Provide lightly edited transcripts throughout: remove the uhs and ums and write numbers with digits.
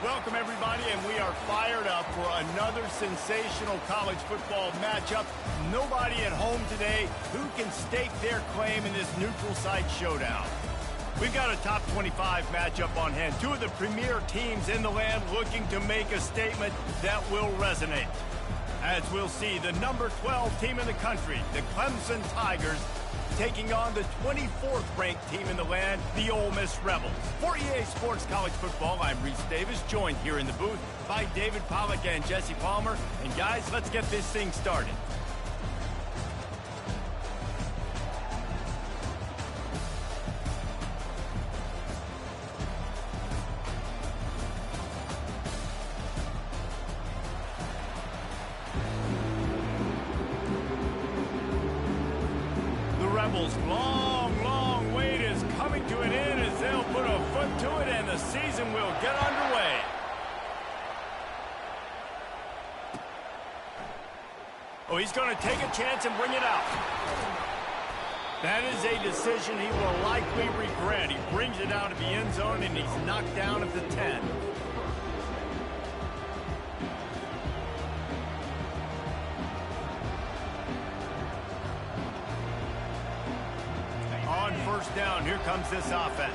Welcome, everybody, and we are fired up for another sensational college football matchup. Nobody at home today who can stake their claim in this neutral site showdown. We've got a top 25 matchup on hand. Two of the premier teams in the land looking to make a statement that will resonate. As we'll see, the number 12 team in the country, the Clemson Tigers, taking on the 24th ranked team in the land, the Ole Miss Rebels. For EA Sports College Football, I'm Reese Davis, joined here in the booth by David Pollack and Jesse Palmer. And guys, let's get this thing started. Rebels' long wait is coming to an end as they'll put a foot to it and the season will get underway. Oh, he's going to take a chance and bring it out. That is a decision he will likely regret. He brings it out of the end zone and he's knocked down at the 10. On first down, here comes this offense.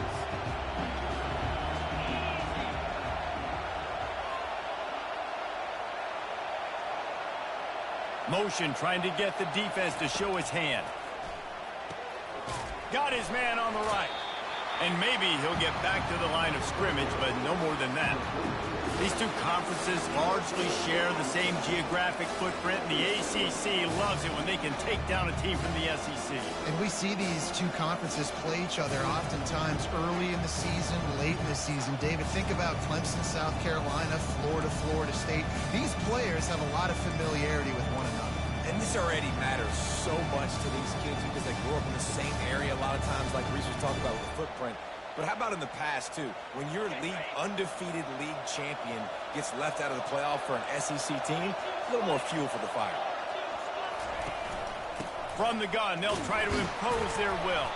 Motion trying to get the defense to show his hand. Got his man on the right. And maybe he'll get back to the line of scrimmage, but no more than that. These two conferences largely share the same geographic footprint, and the ACC loves it when they can take down a team from the SEC. And we see these two conferences play each other oftentimes early in the season, late in the season. David, think about Clemson, South Carolina, Florida, Florida State. These players have a lot of familiarity with one another. And this already matters so much to these kids because they grew up in the same area a lot of times, like Reese was talking about with the footprint. But how about in the past, too? When your undefeated league champion gets left out of the playoff for an SEC team, a little more fuel for the fire. From the gun, they'll try to impose their will.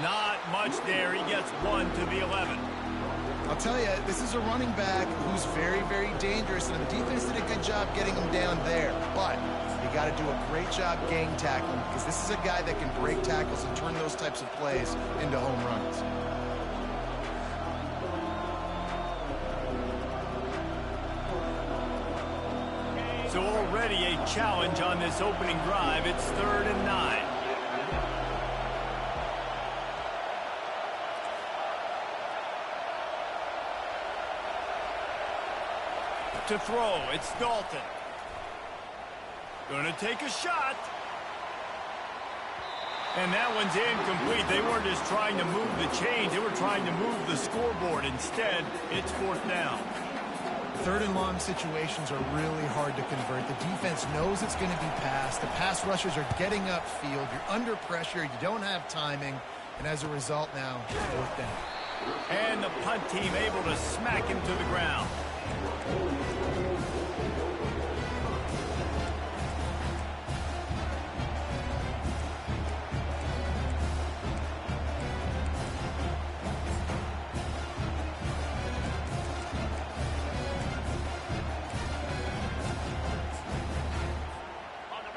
Not much there. He gets one to the 11. I'll tell you, this is a running back who's very dangerous, and the defense did a good job getting him down there. But you got to do a great job gang tackling because this is a guy that can break tackles and turn those types of plays into home runs. So already a challenge on this opening drive. It's 3rd and 9. To throw, it's Dalton. Gonna take a shot. And that one's incomplete. They weren't just trying to move the chains. They were trying to move the scoreboard. Instead, it's 4th down. 3rd and long situations are really hard to convert. The defense knows it's going to be passed. The pass rushers are getting upfield. You're under pressure. You don't have timing. And as a result now, 4th down. And the punt team able to smack him to the ground.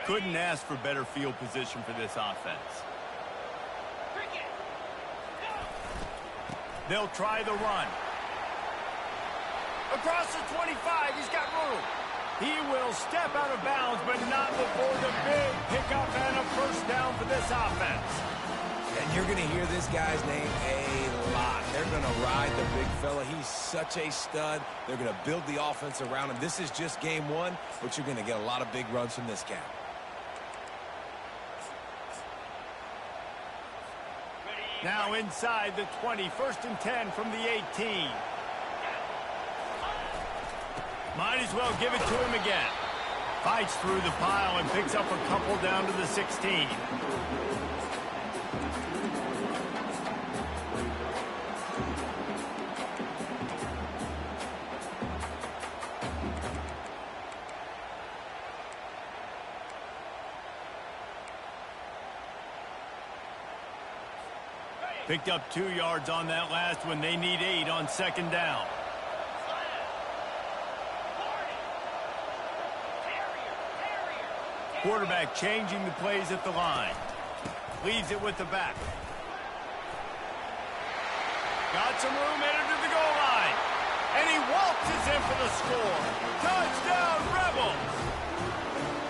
Couldn't ask for better field position for this offense. They'll try the run. Across the 25, he's got room. He will step out of bounds, but not before the big pickup and a first down for this offense. And you're going to hear this guy's name a lot. They're going to ride the big fella. He's such a stud. They're going to build the offense around him. This is just game one, but you're going to get a lot of big runs from this guy. Now inside the 20, 1st and 10 from the 18. Might as well give it to him again. Fights through the pile and picks up a couple down to the 16. Picked up 2 yards on that last one. They need 8 on 2nd down. Quarterback changing the plays at the line. Leaves it with the back. Got some room headed to the goal line. And he waltzes in for the score. Touchdown, Rebels!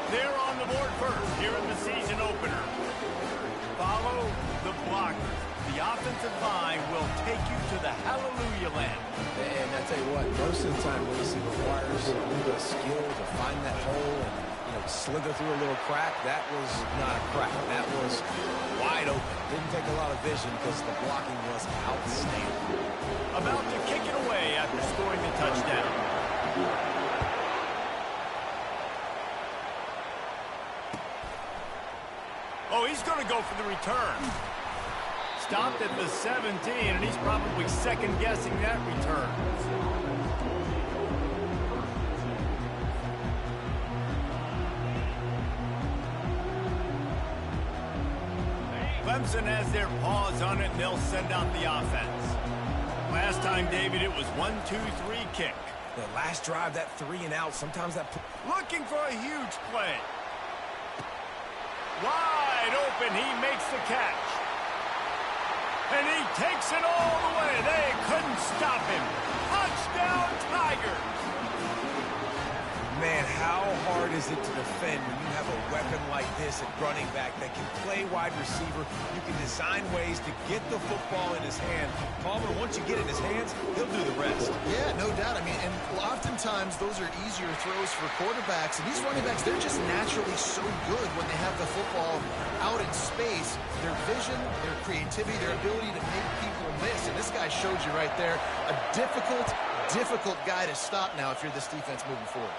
They're on the board first here in the season opener. Follow the blockers. The offensive line will take you to the hallelujah land. And I tell you what, most of the time, Lacey, requires a little bit of skill to find that hole and slither through a little crack. That was not a crack. That was wide open. Didn't take a lot of vision because the blocking was outstanding. About to kick it away after scoring the touchdown. Oh, he's going to go for the return. Stopped at the 17, and he's probably second-guessing that return. Clemson has their paws on it, and they'll send out the offense. Last time, David, it was 1-2-3 kick. The last drive, that 3 and out, sometimes that... Looking for a huge play. Wide open, he makes the catch. And he takes it all the way. They couldn't stop him. Touchdown, Tigers. Man, how hard is it to defend when you have a weapon like this at running back that can play wide receiver? You can design ways to get the football in his hand. Palmer, once you get it in his hands, he'll do the rest. Yeah, no doubt. I mean, and oftentimes those are easier throws for quarterbacks. And these running backs, they're just naturally so good when they have the football out in space. Their vision, their creativity, their ability to make people miss. And this guy showed you right there, a difficult guy to stop now if you're this defense moving forward.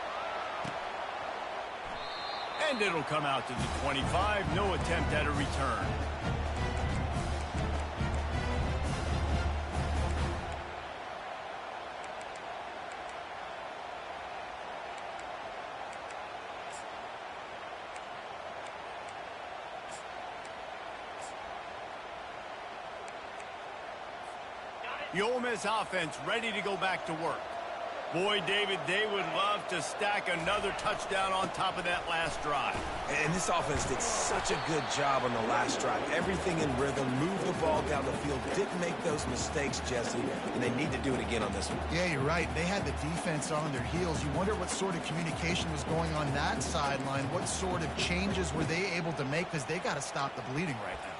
And it'll come out to the 25. No attempt at a return. The Ole Miss offense ready to go back to work. Boy, David, they would love to stack another touchdown on top of that last drive. And this offense did such a good job on the last drive. Everything in rhythm, moved the ball down the field, didn't make those mistakes, Jesse, and they need to do it again on this one. Yeah, you're right. They had the defense on their heels. You wonder what sort of communication was going on that sideline. What sort of changes were they able to make, because they got to stop the bleeding right now.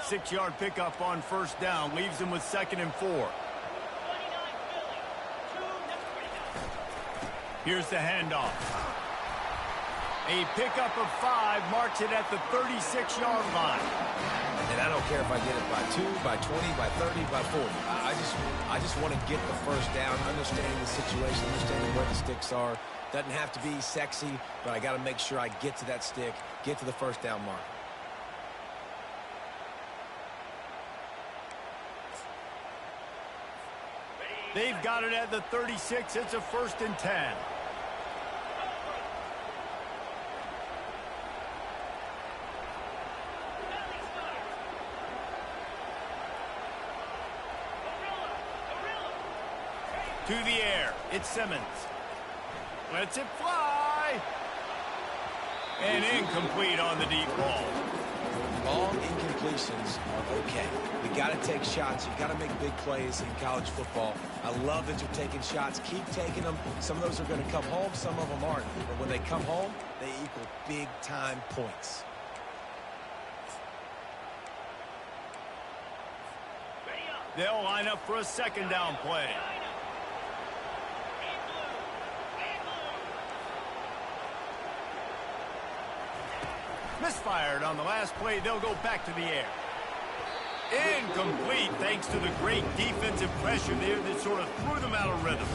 6-yard pickup on first down. Leaves him with 2nd and 4. Here's the handoff. A pickup of 5 marks it at the 36-yard line. And I don't care if I get it by 2, by 20, by 30, by 40. I just want to get the first down, understanding the situation, understanding where the sticks are. Doesn't have to be sexy, but I got to make sure I get to that stick, get to the first down mark. They've got it at the 36. It's a 1st and 10. To the air. It's Simmons. Lets it fly. And incomplete on the deep ball. Long incompletions are okay. We got to take shots. You got to make big plays in college football. I love that you're taking shots. Keep taking them. Some of those are going to come home. Some of them aren't. But when they come home, they equal big-time points. They'll line up for a 2nd down play. Misfired on the last play. They'll go back to the air. Incomplete, thanks to the great defensive pressure there that sort of threw them out of rhythm.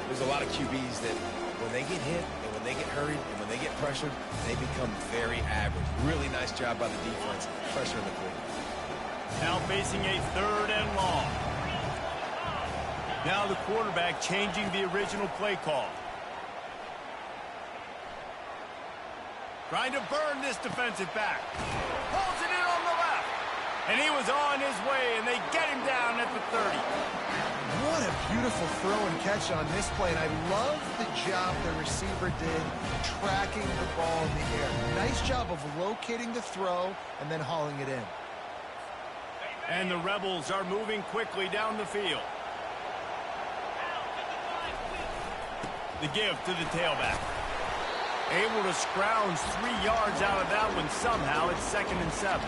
There's a lot of QBs that when they get hit and when they get hurried and when they get pressured, they become very average. Really nice job by the defense, pressuring the quarterback. Now facing a 3rd and long. Now the quarterback changing the original play call. Trying to burn this defensive back. Pulls it in on the left. And he was on his way, and they get him down at the 30. What a beautiful throw and catch on this play, and I love the job the receiver did tracking the ball in the air. Nice job of locating the throw and then hauling it in. And the Rebels are moving quickly down the field. The give to the tailback. Able to scrounge 3 yards out of that one somehow. It's 2nd and 7.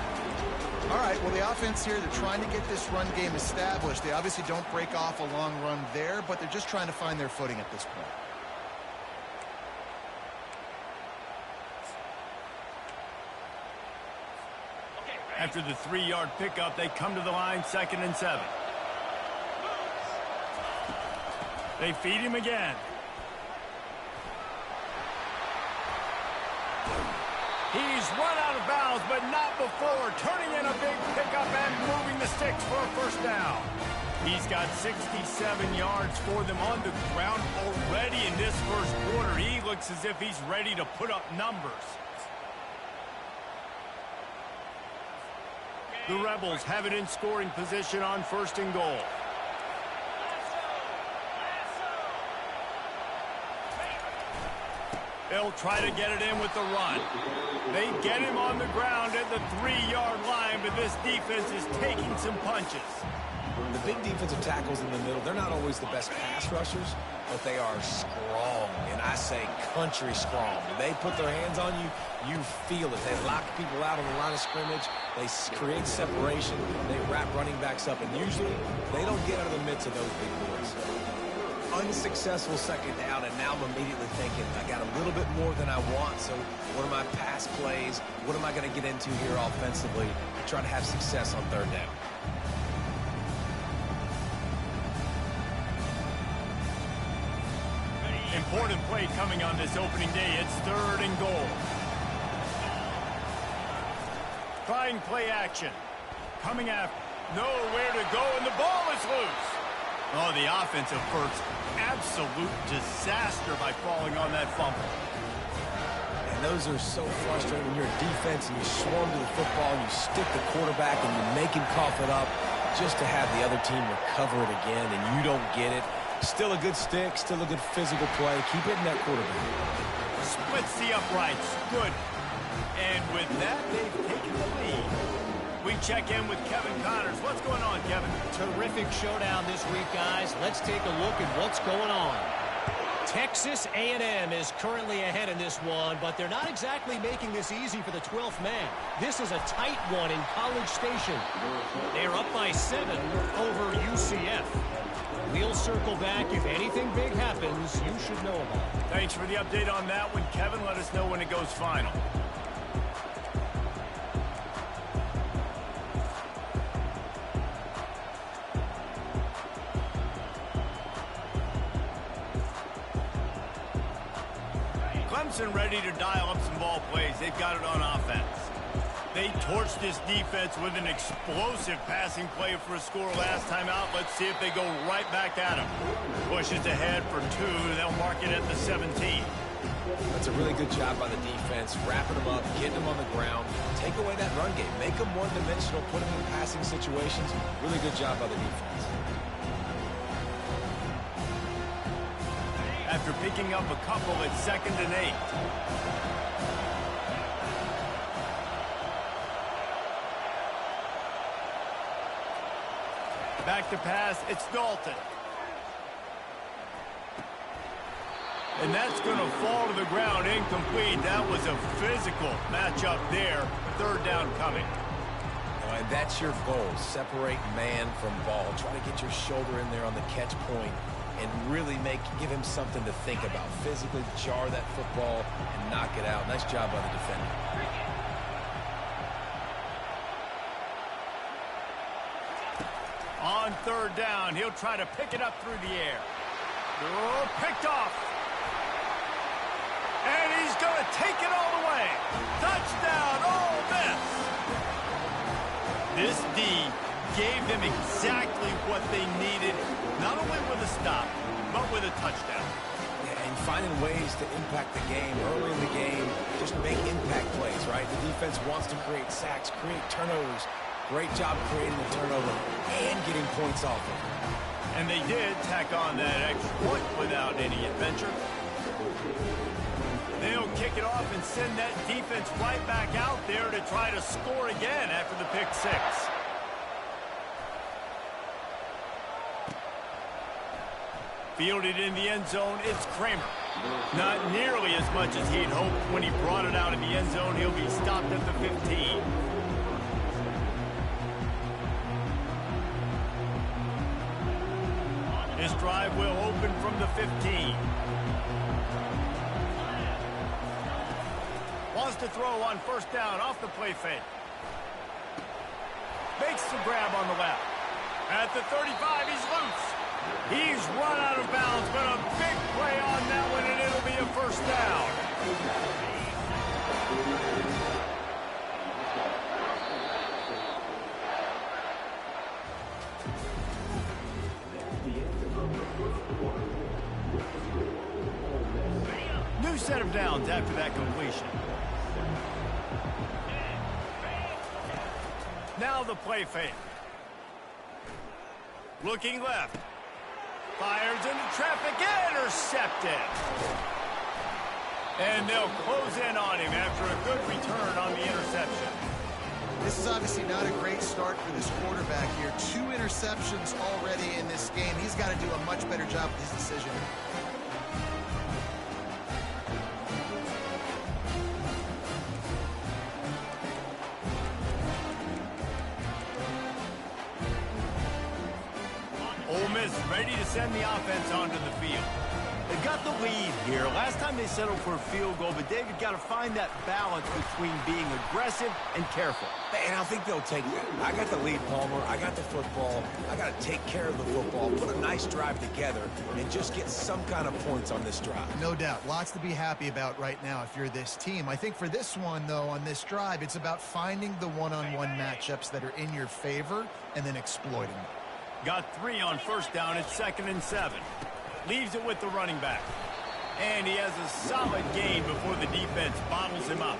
All right, well, the offense here, they're trying to get this run game established. They obviously don't break off a long run there, but they're just trying to find their footing at this point. After the 3-yard pickup, they come to the line, 2nd and 7. They feed him again. He's run out of bounds, but not before turning in a big pickup and moving the sticks for a first down. He's got 67 yards for them on the ground already in this first quarter. He looks as if he's ready to put up numbers. The Rebels have it in scoring position on 1st and goal. They'll try to get it in with the run. They get him on the ground at the 3-yard line, but this defense is taking some punches. The big defensive tackles in the middle, they're not always the best pass rushers, but they are strong, and I say country strong. When they put their hands on you, you feel it. They lock people out on the line of scrimmage. They create separation. They wrap running backs up, and usually they don't get out of the midst of those big boys. Unsuccessful 2nd down, and now I'm immediately thinking, I got a little bit more than I want, so what are my pass plays? What am I going to get into here offensively to try to have success on 3rd down? Important play coming on this opening day. It's 3rd and goal. Trying play action. Coming after. Nowhere to go, and the ball is loose. Oh, the offensive first. Absolute disaster by falling on that fumble. And those are so frustrating when you're a defense and you swarm to the football and you stick the quarterback and you make him cough it up just to have the other team recover it again and you don't get it. Still a good stick, still a good physical play. Keep hitting that quarterback. Splits the uprights. Good. And with that, they've taken the lead. We check in with Kevin Connors. What's going on, Kevin? Terrific showdown this week, guys. Let's take a look at what's going on. Texas A&M is currently ahead in this one, but they're not exactly making this easy for the 12th man. This is a tight one in College Station. They're up by 7 over UCF. We'll circle back. If anything big happens, you should know about it. Thanks for the update on that one, Kevin. Let us know when it goes final. Clemson ready to dial up some ball plays. They've got it on offense. They torched this defense with an explosive passing play for a score last time out. Let's see if they go right back at them. Pushes ahead for 2. They'll mark it at the 17. That's a really good job by the defense, wrapping them up, getting them on the ground. Take away that run game. Make them one-dimensional, put them in passing situations. Really good job by the defense. After picking up a couple, it's 2nd and 8. Back to pass, it's Dalton. And that's going to fall to the ground, incomplete. That was a physical matchup there. 3rd down coming. And that's your goal, separate man from ball. Try to get your shoulder in there on the catch point and really give him something to think about. Physically jar that football and knock it out. Nice job by the defender. On 3rd down, he'll try to pick it up through the air. Oh, picked off. And he's going to take it all the way. Touchdown, Ole Miss. This D gave them exactly what they needed, not only with a stop, but with a touchdown. Yeah, and finding ways to impact the game early in the game, just make impact plays, right? The defense wants to create sacks, create turnovers. Great job creating the turnover and getting points off of it. And they did tack on that extra point without any adventure. They'll kick it off and send that defense right back out there to try to score again after the pick six. Fielded in the end zone, it's Kramer. Not nearly as much as he'd hoped when he brought it out in the end zone. He'll be stopped at the 15. This drive will open from the 15. Wants to throw on first down off the play fake. Makes the grab on the left. At the 35, he's loose. He's run out of bounds, but a big play on that one, and it'll be a first down. New set of downs after that completion. Now the play fake. Looking left. Fires into traffic, intercepted. And they'll close in on him after a good return on the interception. This is obviously not a great start for this quarterback here. 2 interceptions already in this game. He's got to do a much better job with his decision. Ole Miss ready to send the offense onto the field. They've got the lead here. Last time they settled for a field goal, but David got to find that balance between being aggressive and careful. And I think they'll take that. I got the lead, Palmer. I got the football. I got to take care of the football, put a nice drive together, and just get some kind of points on this drive. No doubt. Lots to be happy about right now if you're this team. I think for this one, though, on this drive, it's about finding the one-on-one matchups that are in your favor and then exploiting them. Got 3 on first down. It's 2nd and 7. Leaves it with the running back. And he has a solid gain before the defense bottles him up.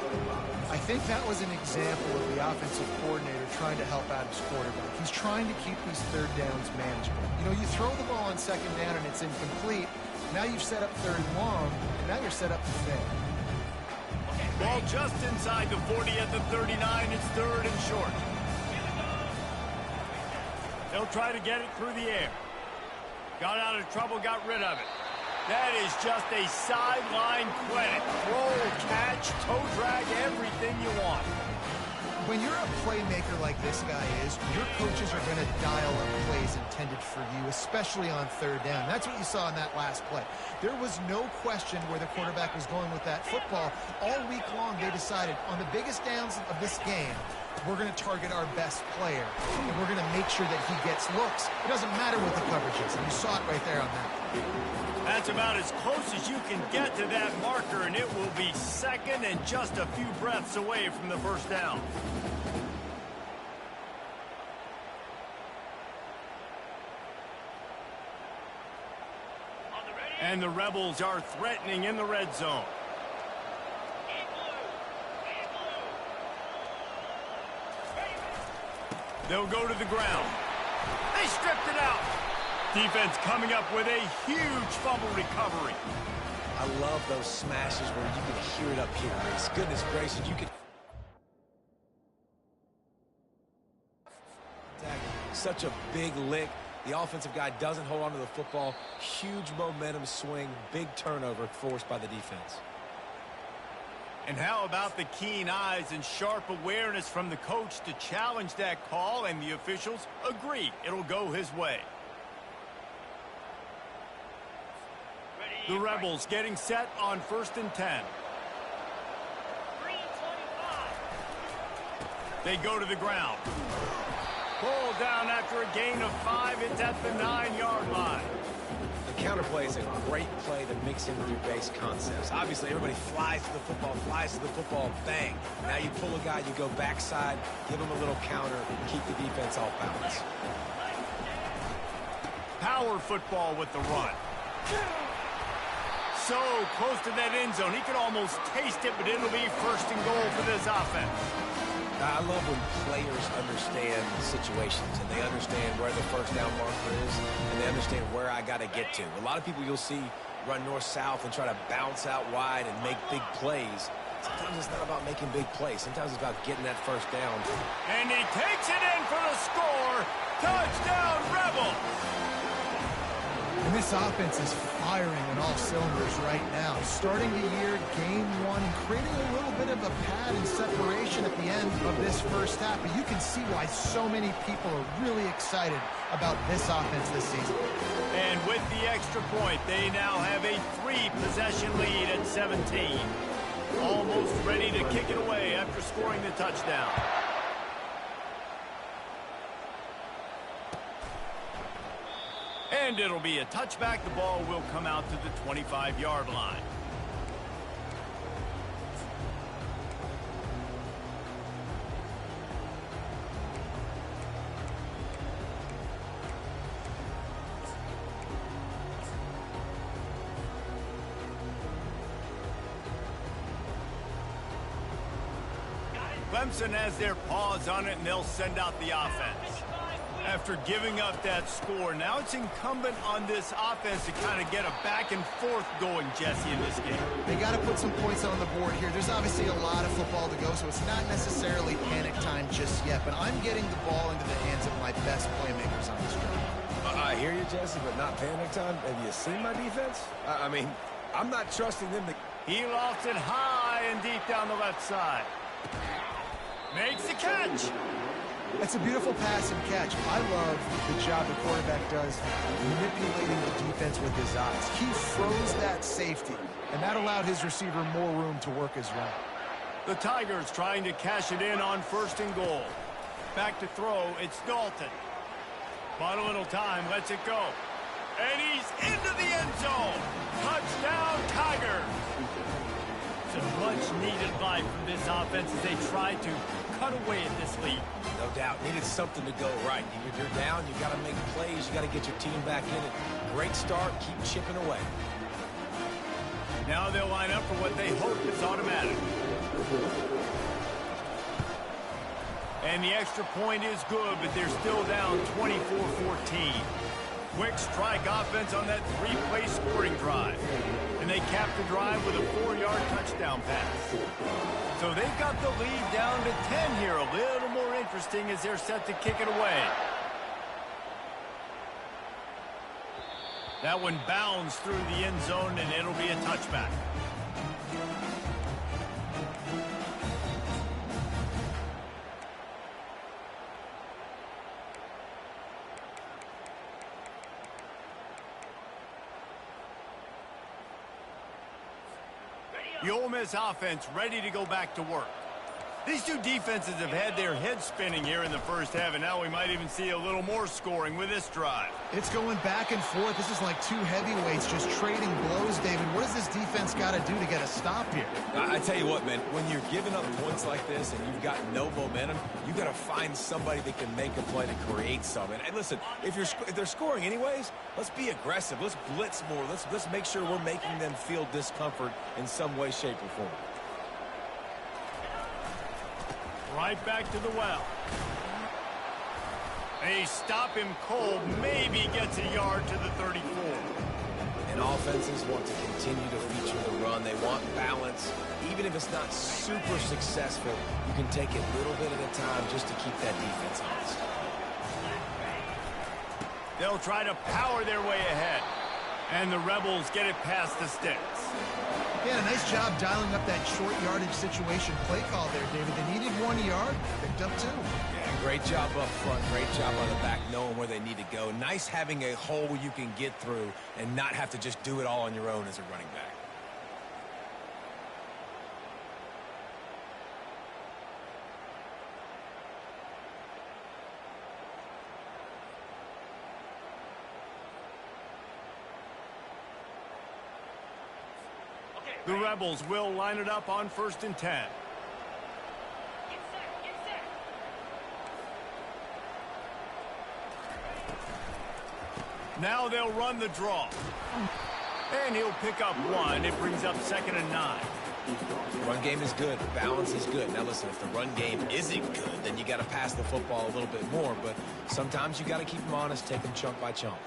I think that was an example of the offensive coordinator trying to help out his quarterback. He's trying to keep these third downs manageable. You know, you throw the ball on 2nd down and it's incomplete. Now you've set up 3rd and long, and now you're set up to fail. Ball just inside the 40 at the 39. It's 3rd and short. They'll try to get it through the air. Got out of trouble, got rid of it. That is just a sideline clinic. Roll, catch, toe drag, everything you want. When you're a playmaker like this guy is, your coaches are going to dial up plays intended for you, especially on 3rd down. That's what you saw in that last play. There was no question where the quarterback was going with that football. All week long, they decided on the biggest downs of this game, we're going to target our best player, and we're going to make sure that he gets looks. It doesn't matter what the coverage is, and you saw it right there on that. That's about as close as you can get to that marker, and it will be 2nd and just a few breaths away from the first down. And the Rebels are threatening in the red zone. They'll go to the ground. They stripped it out. Defense coming up with a huge fumble recovery. I love those smashes where you can hear it up here, Reese. Goodness gracious, you can... Such a big lick. The offensive guy doesn't hold on to the football. Huge momentum swing, big turnover forced by the defense. And how about the keen eyes and sharp awareness from the coach to challenge that call, and the officials agree it'll go his way. The Rebels getting set on 1st and 10. They go to the ground. Pulled down after a gain of 5. It's at the 9-yard line. The counter play is a great play to mix in with your base concepts. Obviously, everybody flies to the football, bang. Now you pull a guy, you go backside, give him a little counter, keep the defense off balance. Power football with the run. So close to that end zone. He could almost taste it, but it'll be 1st and goal for this offense. I love when players understand situations and they understand where the first down marker is and they understand where I got to get to. A lot of people you'll see run north-south and try to bounce out wide and make big plays. Sometimes it's not about making big plays. Sometimes it's about getting that first down. And he takes it in for the score. Touchdown, Rebels! And this offense is firing on all cylinders right now. Starting the year, game one, creating a little bit of a pad and separation at the end of this first half. But you can see why so many people are really excited about this offense this season. And with the extra point, they now have a 3-possession lead at 17. Almost ready to kick it away after scoring the touchdown. And it'll be a touchback. The ball will come out to the 25-yard line. Clemson has their paws on it, and they'll send out the offense. After giving up that score, now it's incumbent on this offense to kind of get a back and forth going, Jesse, in this game. They got to put some points on the board here. There's obviously a lot of football to go, so it's not necessarily panic time just yet, but I'm getting the ball into the hands of my best playmakers on this drive. I hear you, Jesse, but not panic time. Have you seen my defense? I mean, I'm not trusting them to... He lofts it high and deep down the left side. Makes the catch. It's a beautiful pass and catch. I love the job the quarterback does manipulating the defense with his eyes. He froze that safety, and that allowed his receiver more room to work his route. The Tigers trying to cash it in on 1st and goal. Back to throw, it's Dalton. Bought a little time, lets it go. And he's into the end zone. Touchdown, Tigers. It's a much-needed life from this offense as they try to cut away at this lead. No doubt. Needed something to go right. If you're down, you got to make plays. You got to get your team back in it. Great start. Keep chipping away. Now they'll line up for what they hope is automatic. And the extra point is good, but they're still down 24-14. Quick strike offense on that 3-play scoring drive. And they cap the drive with a 4-yard touchdown pass. So they've got the lead down to 10 here. A little more interesting as they're set to kick it away. That one bounds through the end zone, and it'll be a touchback. The Ole Miss offense ready to go back to work. These two defenses have had their heads spinning here in the first half, and now we might even see a little more scoring with this drive. It's going back and forth. This is like two heavyweights just trading blows, David. What does this defense got to do to get a stop here? I tell you what, man, when you're giving up points like this and you've got no momentum, you got to find somebody that can make a play to create something. And listen, if they're scoring anyways, let's be aggressive. Let's blitz more. Let's make sure we're making them feel discomfort in some way, shape, or form. Right back to the well. They stop him cold. Maybe gets a yard to the 34. And offenses want to continue to feature the run. They want balance. Even if it's not super successful, you can take it little bit at a time just to keep that defense honest. They'll try to power their way ahead. And the Rebels get it past the sticks. Yeah, nice job dialing up that short yardage situation play call there, David. They needed 1 yard, picked up 2. Yeah, great job up front, great job on the back, knowing where they need to go. Nice having a hole you can get through and not have to just do it all on your own as a running back. The Rebels will line it up on 1st and 10. Now they'll run the draw. And he'll pick up 1. It brings up 2nd and 9. Run game is good. Balance is good. Now listen, if the run game isn't good, then you got to pass the football a little bit more. But sometimes you got to keep them honest, take them chunk by chunk.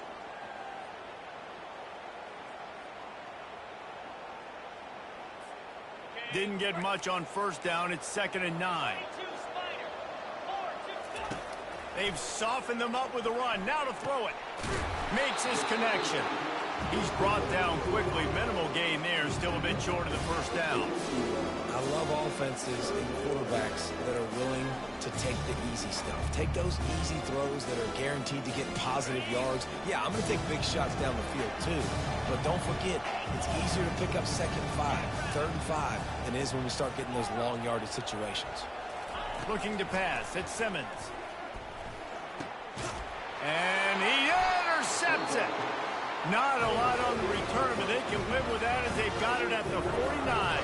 Didn't get much on first down. It's 2nd and 9. They've softened them up with a run. Now to throw it. Makes his connection. He's brought down quickly. Minimal gain there. Still a bit short of the first down. I love offenses and quarterbacks that are willing to take the easy stuff. Take those easy throws that are guaranteed to get positive yards. Yeah, I'm going to take big shots down the field too. But don't forget, it's easier to pick up 2nd and 5, 3rd and 5 than it is when we start getting those long yardage situations. Looking to pass. It's Simmons. And he intercepts it. Not a lot on the return, but they can live with that as they've got it at the 49.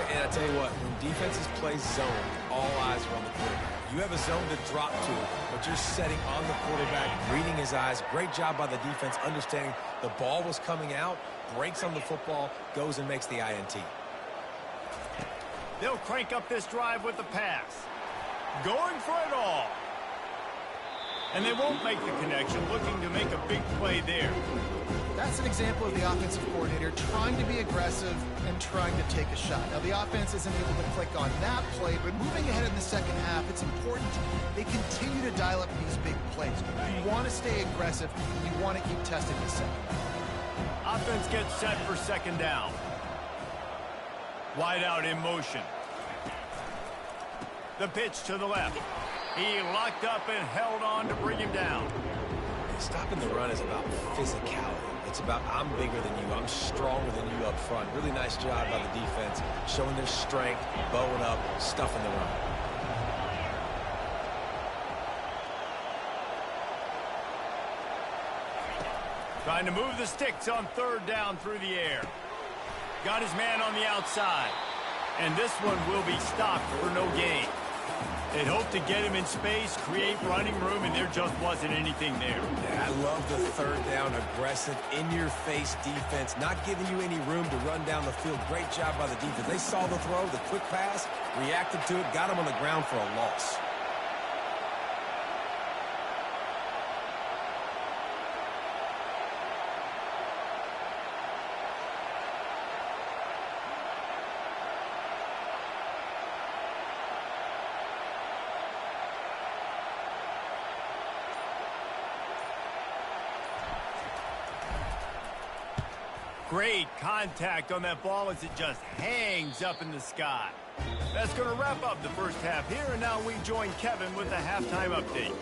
And I tell you what, when defenses play zone, all eyes are on the quarterback. You have a zone to drop to, but you're setting on the quarterback, reading his eyes. Great job by the defense, understanding the ball was coming out, breaks on the football, goes and makes the INT. They'll crank up this drive with the pass. Going for it all. And they won't make the connection, looking to make a big play there. That's an example of the offensive coordinator trying to be aggressive and trying to take a shot. Now, the offense isn't able to click on that play, but moving ahead in the second half, it's important they continue to dial up these big plays. You want to stay aggressive, and you want to keep testing the second. Offense gets set for 2nd down. Wide out in motion. The pitch to the left. He locked up and held on to bring him down. Stopping the run is about physicality. It's about I'm bigger than you, I'm stronger than you up front. Really nice job by the defense, showing their strength, bowing up, stuffing the run. Trying to move the sticks on 3rd down through the air. Got his man on the outside. And this one will be stopped for no gain. They'd hoped to get him in space, create running room, and there just wasn't anything there. Yeah, I love the 3rd down, aggressive, in-your-face defense, not giving you any room to run down the field. Great job by the defense. They saw the throw, the quick pass, reacted to it, got him on the ground for a loss. Great contact on that ball as it just hangs up in the sky. That's going to wrap up the first half here, and now we join Kevin with the halftime update.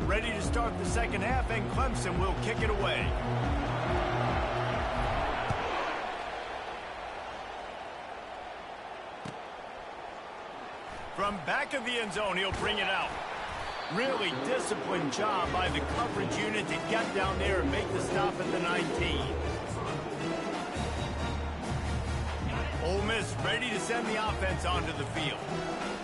Ready to start the second half, and Clemson will kick it away. From back of the end zone, he'll bring it out. Really disciplined job by the coverage unit to get down there and make the stop at the 19. Ole Miss ready to send the offense onto the field.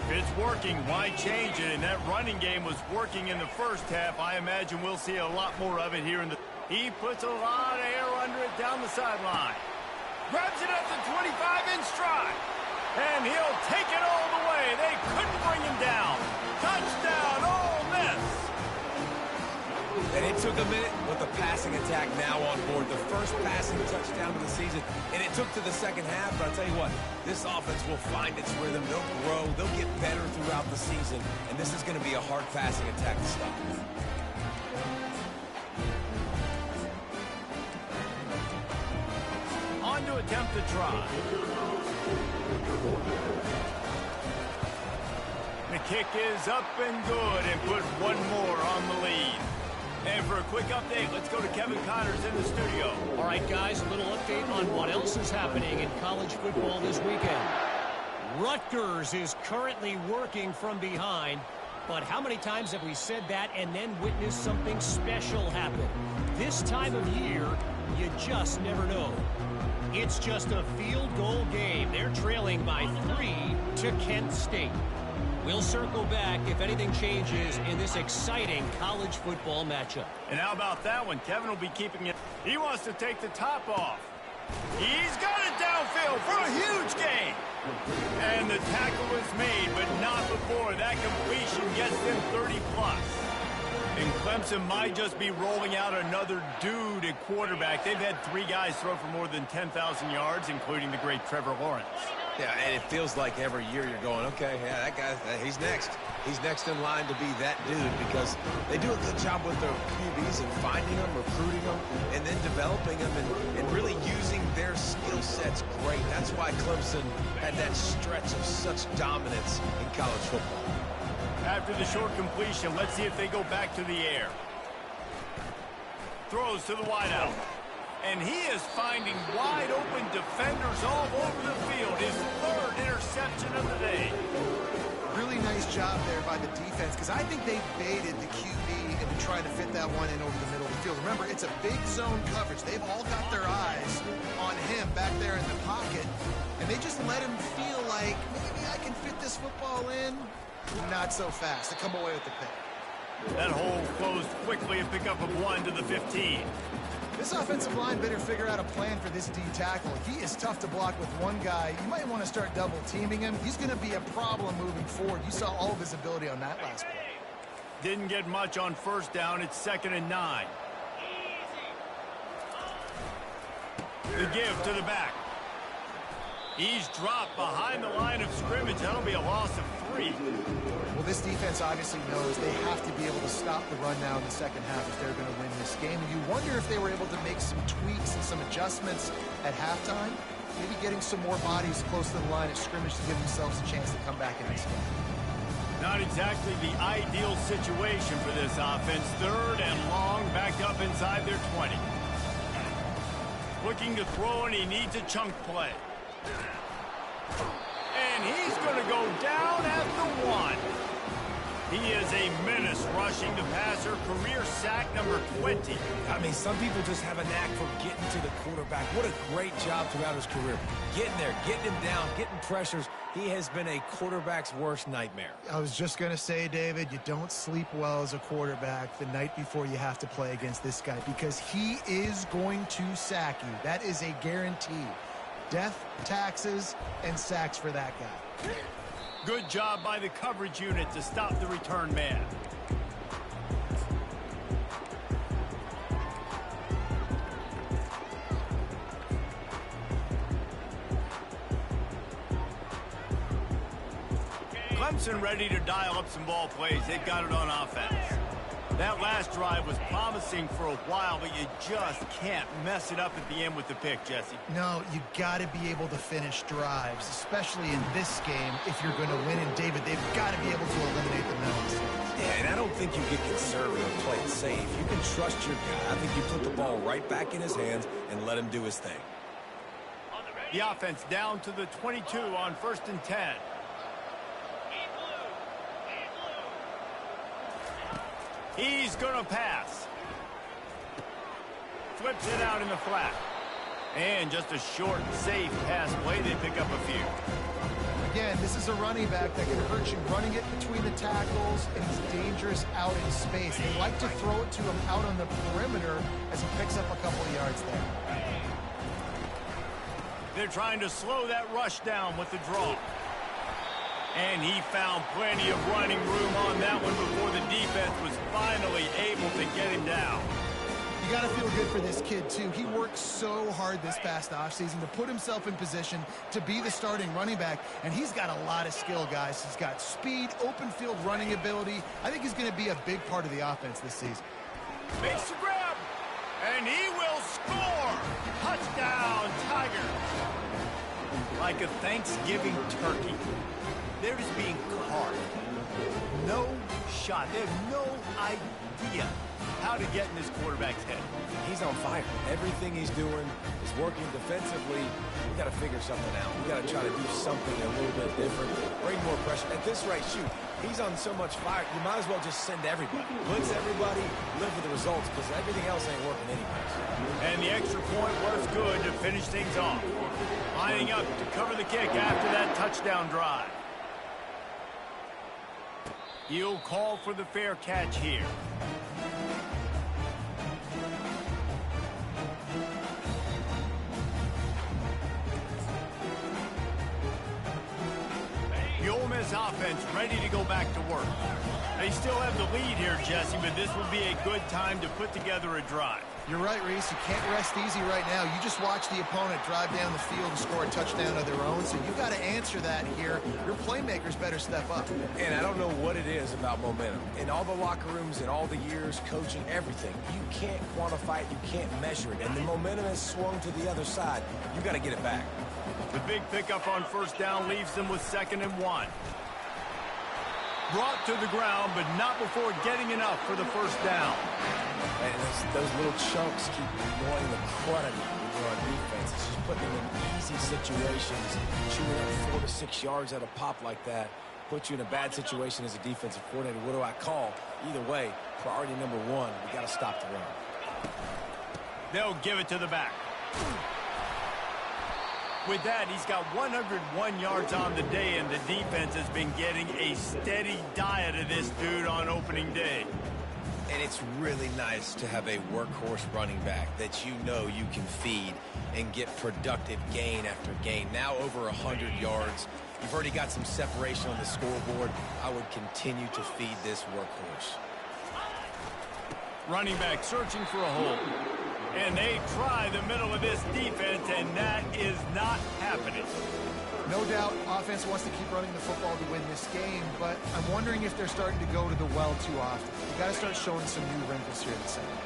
If it's working, why change it? And that running game was working in the first half. I imagine we'll see a lot more of it here in the... He puts a lot of air under it down the sideline. Grabs it at the 25 in stride. And he'll take it all the way. They couldn't bring him down. Touchdown, Ole Miss. And it took a minute, but the passing attack now on board. The first passing touchdown of the season, and it took to the second half. But I'll tell you what, this offense will find its rhythm. They'll grow. They'll get better throughout the season. And this is going to be a hard passing attack to stop. On to attempt the try. The kick is up and good, and put one more on the lead. And for a quick update, let's go to Kevin Connors in the studio. All right, guys, a little update on what else is happening in college football this weekend. Rutgers is currently working from behind, but how many times have we said that and then witnessed something special happen? This time of year, you just never know. It's just a field goal game. They're trailing by 3 to Kent State. We'll circle back if anything changes in this exciting college football matchup. And how about that one? Kevin will be keeping it. He wants to take the top off. He's got it downfield for a huge gain. And the tackle was made, but not before. That completion gets them 30+. And Clemson might just be rolling out another dude at quarterback. They've had 3 guys throw for more than 10,000 yards, including the great Trevor Lawrence. Yeah, and it feels like every year you're going, okay, yeah, that guy, he's next. He's next in line to be that dude because they do a good job with their QBs and finding them, recruiting them, and then developing them and really using their skill sets great. That's why Clemson had that stretch of such dominance in college football. After the short completion, let's see if they go back to the air. Throws to the wideout. And he is finding wide-open defenders all over the field. His 3rd interception of the day. Really nice job there by the defense because I think they baited the QB into trying to fit that one in over the middle of the field. Remember, it's a big zone coverage. They've all got their eyes on him back there in the pocket, and they just let him feel like, maybe I can fit this football in. Not so fast. They come away with the pick. That hole closed quickly, a pickup of 1 to the 15. This offensive line better figure out a plan for this D tackle. He is tough to block with one guy. You might want to start double teaming him. He's going to be a problem moving forward. You saw all of his ability on that last play. Didn't get much on 1st down. It's 2nd and 9. The give to the back. He's dropped behind the line of scrimmage. That'll be a loss of 3. Well, this defense obviously knows they have to be able to stop the run now in the second half if they're going to win this game. And you wonder if they were able to make some tweaks and some adjustments at halftime, maybe getting some more bodies close to the line of scrimmage to give themselves a chance to come back in this game. Not exactly the ideal situation for this offense. 3rd and long, back up inside their 20. Looking to throw, and he needs a chunk play. And he's going to go down at the 1. He is a menace rushing the passer, career sack number 20. I mean, some people just have a knack for getting to the quarterback. What a great job throughout his career. Getting there, getting him down, getting pressures. He has been a quarterback's worst nightmare. I was just going to say, David, you don't sleep well as a quarterback the night before you have to play against this guy because he is going to sack you. That is a guarantee. Death, taxes, and sacks for that guy. Good job by the coverage unit to stop the return man. Clemson ready to dial up some ball plays. They've got it on offense. That last drive was promising for a while, but you just can't mess it up at the end with the pick, Jesse. No, you got to be able to finish drives, especially in this game if you're going to win. And, David, they've got to be able to eliminate the penalties. Yeah, and I don't think you get conservative, play it safe. You can trust your guy. I think you put the ball right back in his hands and let him do his thing. The offense down to the 22 on 1st and 10. He's going to pass. Flips it out in the flat. And just a short, safe pass play. They pick up a few. Again, this is a running back that can hurt you running it between the tackles, and he's dangerous out in space. They like to throw it to him out on the perimeter as he picks up a couple of yards there. They're trying to slow that rush down with the draw. And he found plenty of running room on that one before the defense was finally able to get him down. You got to feel good for this kid, too. He worked so hard this past offseason to put himself in position to be the starting running back, and he's got a lot of skill, guys. He's got speed, open field running ability. I think he's going to be a big part of the offense this season. Makes the grab, and he will score. Touchdown, Tigers. Like a Thanksgiving turkey. They're just being carved. No shot. They have no idea how to get in this quarterback's head. He's on fire. Everything he's doing is working defensively. We got to figure something out. We got to try to do something a little bit different. Bring more pressure. At this rate, shoot, he's on so much fire, you might as well just send everybody. Blitz everybody, live with the results, because everything else ain't working anyways. And the extra point was good to finish things off. Lining up to cover the kick after that touchdown drive. He'll call for the fair catch here. The Ole Miss offense ready to go back to work. They still have the lead here, Jesse, but this will be a good time to put together a drive. You're right, Reese. You can't rest easy right now. You just watch the opponent drive down the field and score a touchdown of their own, so you got to answer that here. Your playmakers better step up. And I don't know what it is about momentum. In all the locker rooms, in all the years, coaching, everything, you can't quantify it, you can't measure it. And the momentum has swung to the other side. You got to get it back. The big pickup on first down leaves them with 2nd and 1. Brought to the ground, but not before getting enough for the first down. And those little chunks keep annoying the crud out of you when you're on defense. It's just putting them in easy situations, chewing up 4 to 6 yards at a pop like that, puts you in a bad situation as a defensive coordinator. What do I call? Either way, priority number 1, we got to stop the run. They'll give it to the back. With that, he's got 101 yards on the day, and the defense has been getting a steady diet of this dude on opening day. And it's really nice to have a workhorse running back that you know you can feed and get productive gain after gain. Now over 100 yards. You've already got some separation on the scoreboard. I would continue to feed this workhorse. Running back searching for a hole. And they try the middle of this defense, and that is not happening. No doubt, offense wants to keep running the football to win this game, but I'm wondering if they're starting to go to the well too often. You got to start showing some new wrinkles here in the second.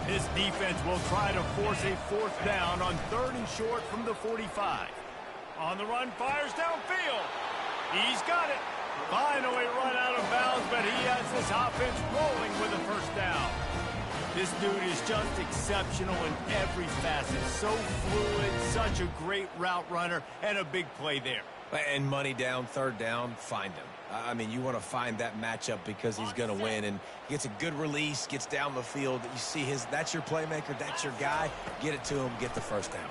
This defense will try to force a 4th down on 3rd and short from the 45. On the run, fires downfield. He's got it. Finally run out of bounds, but he has this offense rolling with a first down. This dude is just exceptional in every facet. So fluid, such a great route runner, and a big play there. And money down, 3rd down, find him. I mean, you want to find that matchup because he's going to win. And he gets a good release, gets down the field. You see that's your playmaker, that's your guy. Get it to him, get the first down.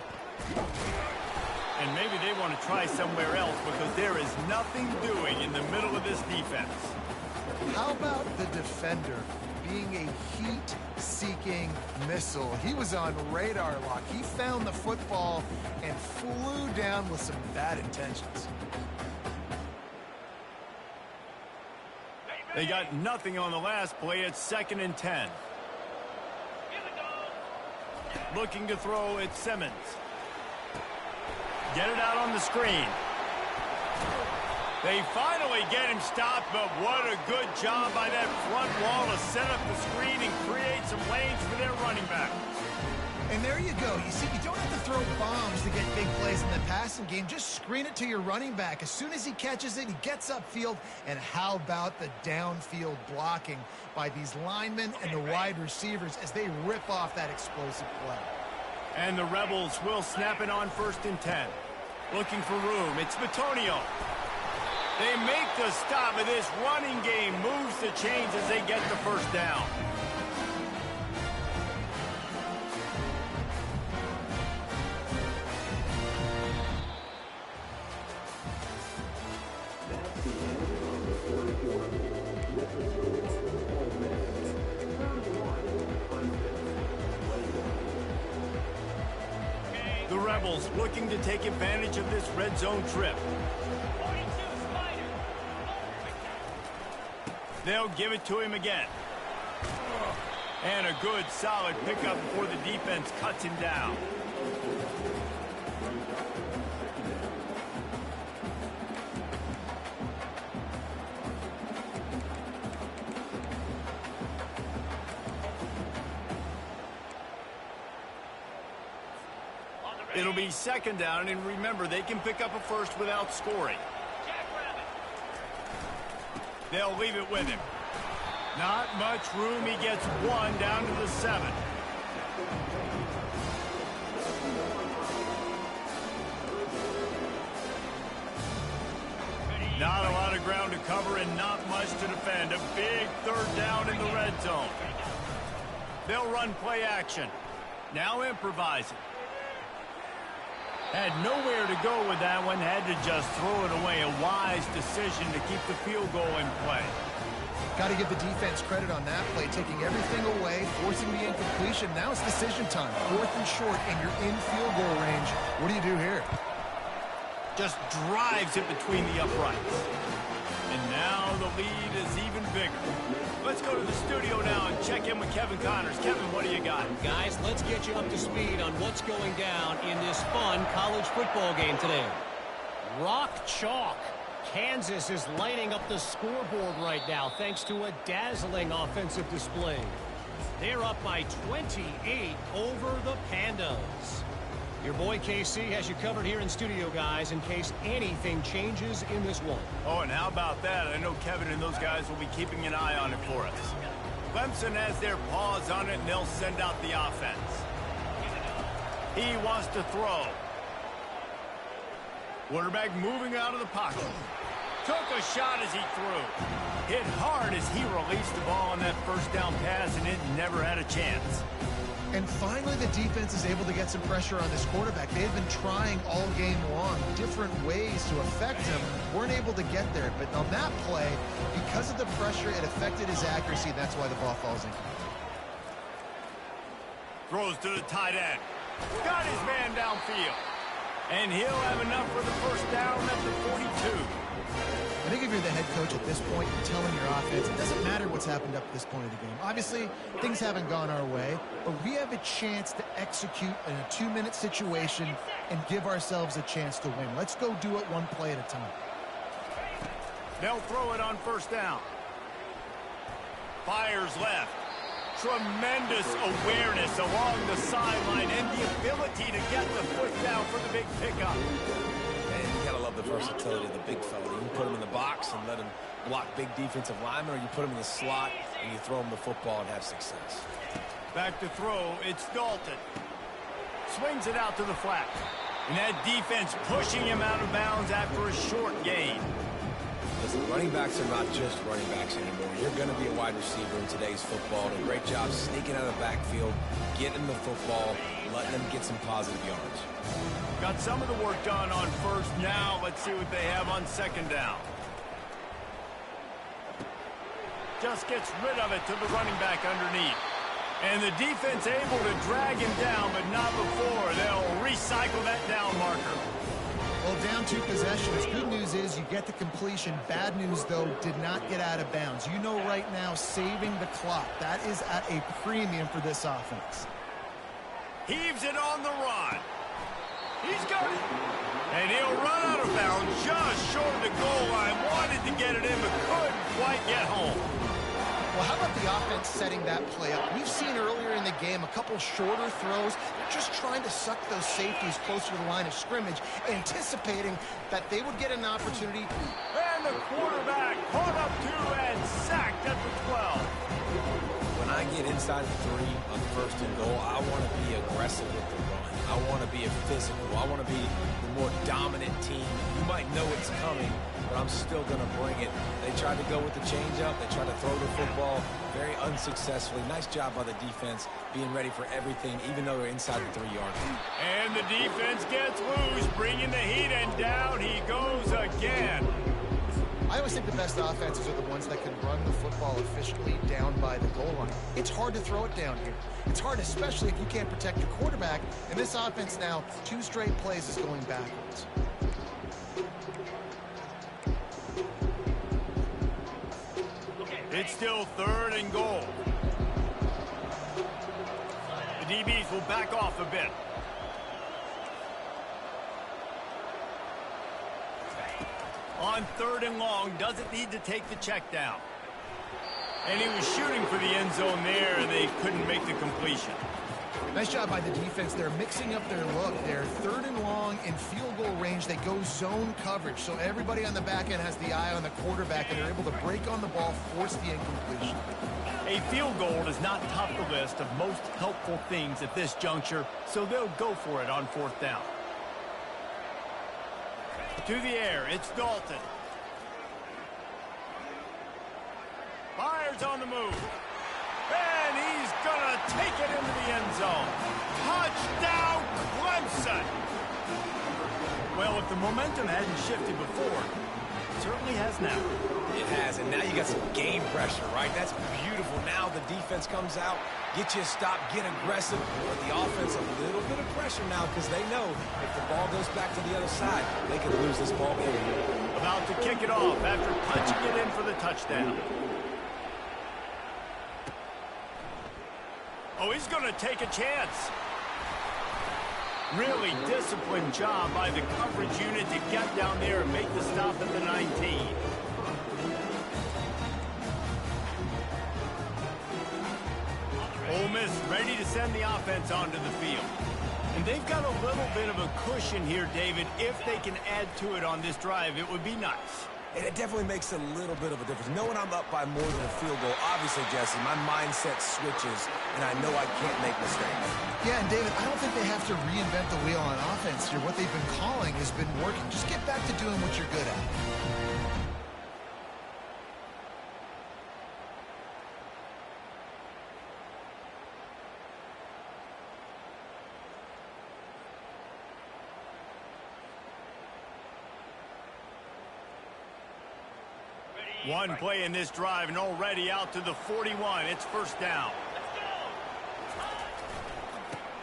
And maybe they want to try somewhere else because there is nothing doing in the middle of this defense. How about the defender being a heat-seeking missile? He was on radar lock. He found the football and flew down with some bad intentions. They got nothing on the last play. It's 2nd and 10. Looking to throw at Simmons. Get it out on the screen. They finally get him stopped, but what a good job by that front wall to set up the screen and create some lanes for their running back. And there you go. You see, you don't have to throw bombs to get big plays in the passing game. Just screen it to your running back. As soon as he catches it, he gets upfield. And how about the downfield blocking by these linemen and the wide receivers as they rip off that explosive play? And the Rebels will snap it on 1st and 10. Looking for room. It's Bitonio. They make the stop, and this running game moves the chains as they get the first down. The Rebels looking to take advantage of this red zone trip. They'll give it to him again. And a good, solid pickup before the defense cuts him down. It'll be 2nd down, and remember, they can pick up a first without scoring. They'll leave it with him. Not much room. He gets 1 down to the 7. Not a lot of ground to cover and not much to defend. A big 3rd down in the red zone. They'll run play action. Now improvising. Had nowhere to go with that one. Had to just throw it away. A wise decision to keep the field goal in play. Got to give the defense credit on that play, taking everything away, forcing the incompletion. Now it's decision time. 4th and short, and you're in field goal range. What do you do here? Just drives it between the uprights. And now the lead is even bigger. Let's go to the studio now and check in with Kevin Connors. Kevin, what do you got? Guys, let's get you up to speed on what's going down in this fun college football game today. Rock chalk. Kansas is lighting up the scoreboard right now thanks to a dazzling offensive display. They're up by 28 over the Pandas. Your boy KC has you covered here in studio, guys, in case anything changes in this one. Oh, and how about that? I know Kevin and those guys will be keeping an eye on it for us. Clemson has their paws on it, and they'll send out the offense. He wants to throw. Quarterback moving out of the pocket. Took a shot as he threw. Hit hard as he released the ball on that first down pass, and it never had a chance. And finally, the defense is able to get some pressure on this quarterback. They've been trying all game long different ways to affect him. Weren't able to get there. But on that play, because of the pressure, it affected his accuracy. That's why the ball falls in. Throws to the tight end. Got his man downfield. And he'll have enough for the first down at the 42. I think if you're the head coach at this point, you're telling your offense, it doesn't matter what's happened up to this point of the game. Obviously, things haven't gone our way, but we have a chance to execute in a 2-minute situation and give ourselves a chance to win. Let's go do it one play at a time. They'll throw it on first down. Fires left. Tremendous awareness along the sideline and the ability to get the foot down for the big pickup. And you gotta love the versatility of the big fella. You can put him in the box and let him block big defensive linemen, or you put him in the slot and you throw him the football and have success. Back to throw, it's Dalton. Swings it out to the flat. And that defense pushing him out of bounds after a short gain. Listen, running backs are not just running backs anymore. You're going to be a wide receiver in today's football. And a great job sneaking out of the backfield, getting the football, letting them get some positive yards. Got some of the work done on first. Now let's see what they have on second down. Just gets rid of it to the running back underneath. And the defense able to drag him down, but not before. They'll recycle that down marker. Well, down 2 possessions. Good news is you get the completion. Bad news, though, did not get out of bounds. You know right now, saving the clock. That is at a premium for this offense. Heaves it on the run. He's got it. And he'll run out of bounds just short of the goal line. Wanted to get it in, but couldn't quite get home. Well, how about the offense setting that play up? We've seen earlier in the game a couple shorter throws. They're just trying to suck those safeties closer to the line of scrimmage, anticipating that they would get an opportunity. And the quarterback caught up to and sacked at the 12. When I get inside the 3 on first and goal, I want to be aggressive with the run. I want to be a physical. I want to be the more dominant team. You might know it's coming, but I'm still going to bring it. They tried to go with the changeup. They tried to throw the football very unsuccessfully. Nice job by the defense being ready for everything, even though they're inside the 3-yard line. And the defense gets loose, bringing the heat, and down he goes again. I always think the best offenses are the ones that can run the football efficiently down by the goal line. It's hard to throw it down here. It's hard, especially if you can't protect your quarterback. And this offense now, 2 straight plays is going backwards. It's still 3rd and goal. The DBs will back off a bit. On 3rd and long, doesn't need to take the check down. And he was shooting for the end zone there, and they couldn't make the completion. Nice job by the defense. They're mixing up their look. They're 3rd and long in field goal range. They go zone coverage, so everybody on the back end has the eye on the quarterback, and they're able to break on the ball, force the incompletion. A field goal does not top the list of most helpful things at this juncture, so they'll go for it on 4th down. To the air, it's Dalton. Fires on the move. And he's going to take it into the end zone. Touchdown, Clemson. Well, if the momentum hadn't shifted before, it certainly has now. It has, and now you got some game pressure, right? That's beautiful. Now the defense comes out, get you a stop, get aggressive. But the offense, a little bit of pressure now because they know if the ball goes back to the other side, they can lose this ball game. About to kick it off after punching it in for the touchdown. Oh, he's going to take a chance. Really disciplined job by the coverage unit to get down there and make the stop at the 19. Ole Miss ready to send the offense onto the field. And they've got a little bit of a cushion here, David. If they can add to it on this drive, it would be nice. And it definitely makes a little bit of a difference. Knowing I'm up by more than a field goal, obviously, Jesse, my mindset switches, and I know I can't make mistakes. Yeah, and David, I don't think they have to reinvent the wheel on offense here. What they've been calling has been working. Just get back to doing what you're good at. One play in this drive and already out to the 41. It's first down.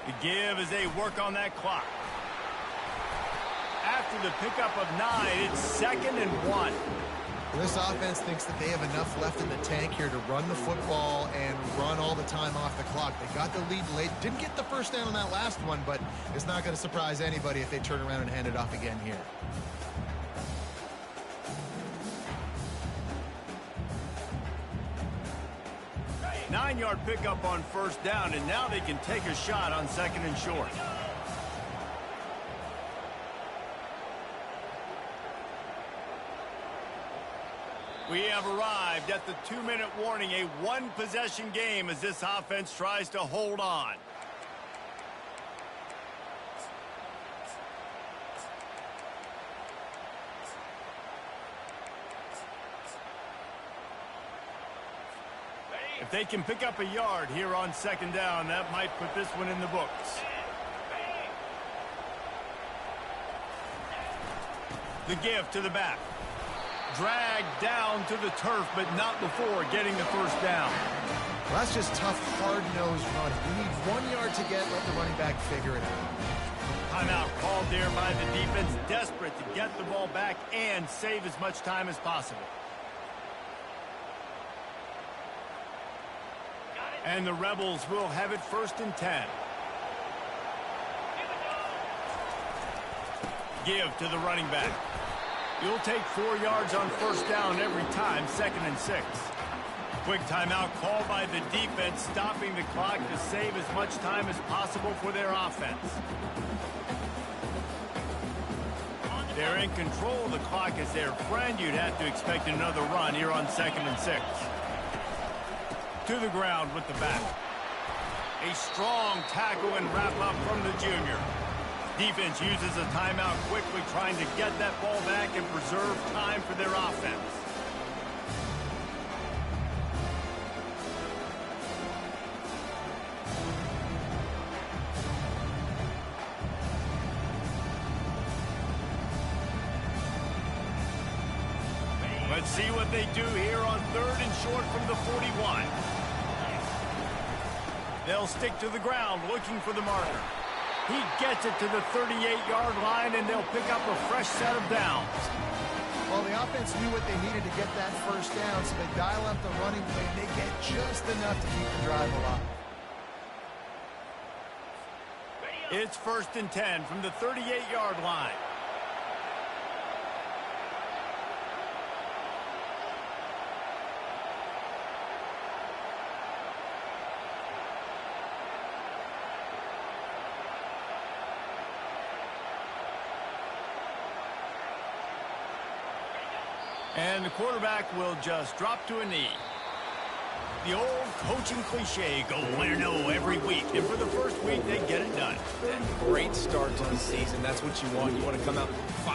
The give as they work on that clock. After the pickup of 9, it's 2nd and 1. This offense thinks that they have enough left in the tank here to run the football and run all the time off the clock. They got the lead late. Didn't get the first down on that last one, but it's not going to surprise anybody if they turn around and hand it off again here. Nine-yard pickup on first down, and now they can take a shot on 2nd and short. We have arrived at the 2-minute warning, a one-possession game as this offense tries to hold on. If they can pick up a yard here on 2nd down, that might put this one in the books. The give to the back. Dragged down to the turf, but not before getting the first down. Well, that's just tough, hard-nosed running. You need 1 yard to get, let the running back figure it out. Timeout called there by the defense, desperate to get the ball back and save as much time as possible. And the Rebels will have it 1st and 10. Give to the running back. You'll take 4 yards on first down every time, 2nd and 6. Quick timeout called by the defense, stopping the clock to save as much time as possible for their offense. They're in control of the clock as their friend. You'd have to expect another run here on 2nd and 6. To the ground with the back. A strong tackle and wrap up from the junior. Defense uses a timeout quickly, trying to get that ball back and preserve time for their offense. Let's see what they do here on 3rd and short from the 41. They'll stick to the ground looking for the marker. He gets it to the 38-yard line, and they'll pick up a fresh set of downs. Well, the offense knew what they needed to get that first down, so they dial up the running play, and they get just enough to keep the drive alive. It's 1st and 10 from the 38-yard line. And the quarterback will just drop to a knee. The old coaching cliche, go 1-0 every week. And for the first week, they get it done. Great start to the season. That's what you want. You want to come out, find